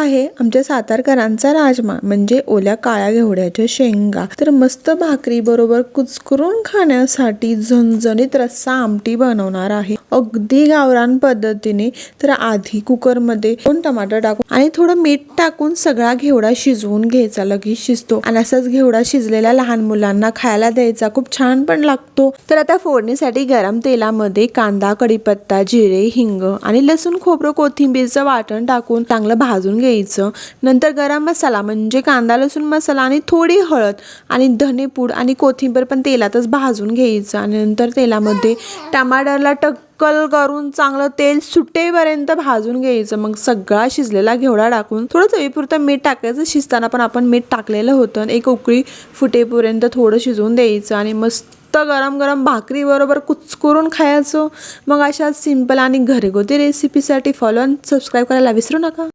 आहे आमच्या सातारकरांचा राजमा म्हणजे ओल्या काळ्या घेवड्याच्या शेंगा। तर मस्त भाकरी बरोबर कुचकरून खाण्यासाठी झणझणीत रस्सा आमटी बनवणार आहे, अगदी गावरान पद्धतीने। तर आधी कुकर मध्ये 2 टमाटर टाकून आणि थोडं मीठ टाकून सगळा घेवडा शिजवून घ्यायचा, लगेच शिजतो आणि असाच घेवडा शिजलेला लहान मुलांना खायला द्यायचा, खूप छान पण लागतो। तर आता फोडणीसाठी गरम तेलामध्ये कांदा, कढीपत्ता, जिरे, हिंग आणि लसूण, खोबरं, कोथिंबीरचं वाटण टाकून चांगलं भाजून घ्यायचं। नंतर गरम मसाला म्हणजे कांदा, लसूण मसाला आणि थोडी हळद आणि धनेपूड आणि कोथिंबीर पण तेलातच भाजून घ्यायचं आणि नंतर तेलामध्ये टमाटरला टक्कल करून चांगलं तेल सुटेपर्यंत भाजून घ्यायचं। मग सगळा शिजलेला घेवडा टाकून थोडं चवीपुरतं मीठ टाकायचं, शिजताना पण आपण मीठ टाकलेलं होतं। एक उकळी फुटेपर्यंत थोडं शिजवून द्यायचं आणि मस्त गरम गरम भाकरी बरोबर कुचकरून खायचं। मग अशा सिंपल आणि घरगुती रेसिपीसाठी फॉलो आणि सबस्क्राईब करायला विसरू नका।